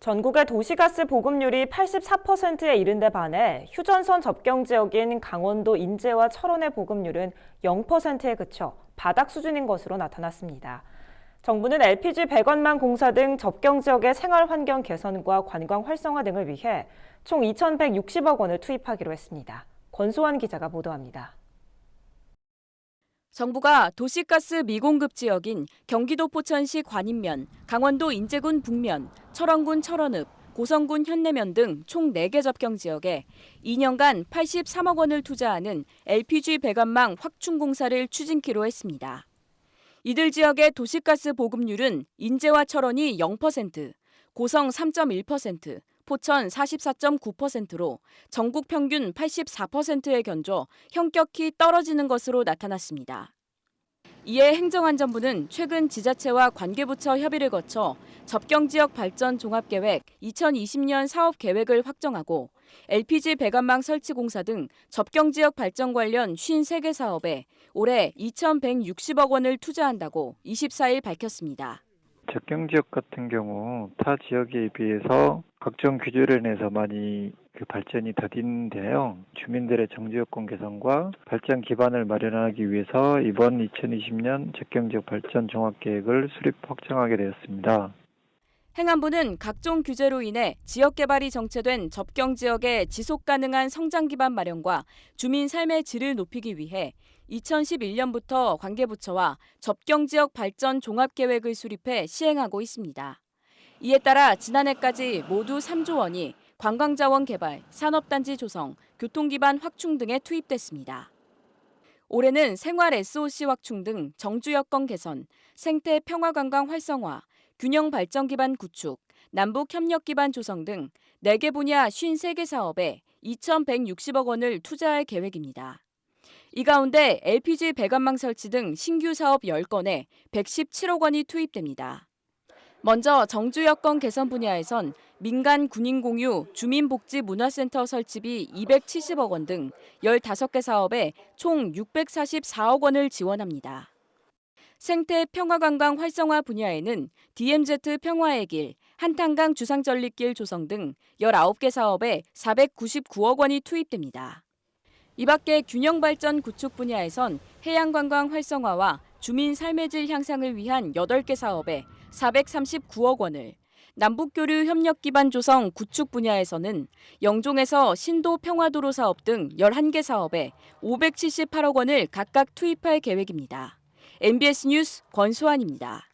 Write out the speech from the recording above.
전국의 도시가스 보급률이 84%에 이른 데 반해 휴전선 접경 지역인 강원도 인제와 철원의 보급률은 0%에 그쳐 바닥 수준인 것으로 나타났습니다. 정부는 LPG 배관망 공사 등 접경 지역의 생활 환경 개선과 관광 활성화 등을 위해 총 2,160억 원을 투입하기로 했습니다. 권소환 기자가 보도합니다. 정부가 도시가스 미공급 지역인 경기도 포천시 관인면, 강원도 인제군 북면, 철원군 철원읍, 고성군 현내면 등 총 4개 접경 지역에 2년간 83억 원을 투자하는 LPG 배관망 확충 공사를 추진키로 했습니다. 이들 지역의 도시가스 보급률은 인제와 철원이 0%, 고성 3.1%, 포천 44.9%로 전국 평균 84%에 견줘 현격히 떨어지는 것으로 나타났습니다. 이에 행정안전부는 최근 지자체와 관계부처 협의를 거쳐 접경지역 발전 종합계획 2020년 사업계획을 확정하고 LPG 배관망 설치 공사 등 접경지역 발전 관련 53개 사업에 올해 2,160억 원을 투자한다고 24일 밝혔습니다. 접경 지역 같은 경우 타 지역에 비해서 각종 규제로 인해서 많이 발전이 더딘데요. 주민들의 정지 여건 개선과 발전 기반을 마련하기 위해서 이번 2020년 접경 지역 발전 종합계획을 수립 확정하게 되었습니다. 행안부는 각종 규제로 인해 지역 개발이 정체된 접경 지역의 지속 가능한 성장 기반 마련과 주민 삶의 질을 높이기 위해 2011년부터 관계부처와 접경 지역 발전 종합 계획을 수립해 시행하고 있습니다. 이에 따라 지난해까지 모두 3조 원이 관광자원 개발, 산업단지 조성, 교통기반 확충 등에 투입됐습니다. 올해는 생활 SOC 확충 등 정주 여건 개선, 생태 평화 관광 활성화, 균형 발전 기반 구축, 남북 협력 기반 조성 등 4개 분야 53개 사업에 2,160억 원을 투자할 계획입니다. 이 가운데 LPG 배관망 설치 등 신규 사업 10건에 117억 원이 투입됩니다. 먼저 정주 여건 개선 분야에선 민간 군인 공유 주민복지 문화센터 설치비 270억 원 등 15개 사업에 총 644억 원을 지원합니다. 생태 평화관광 활성화 분야에는 DMZ 평화의 길, 한탄강 주상전리길 조성 등 19개 사업에 499억 원이 투입됩니다. 이 밖에 균형발전 구축 분야에선 해양관광 활성화와 주민 삶의 질 향상을 위한 8개 사업에 439억 원을, 남북교류 협력 기반 조성 구축 분야에서는 영종에서 신도 평화도로 사업 등 11개 사업에 578억 원을 각각 투입할 계획입니다. MBS 뉴스 권소환입니다.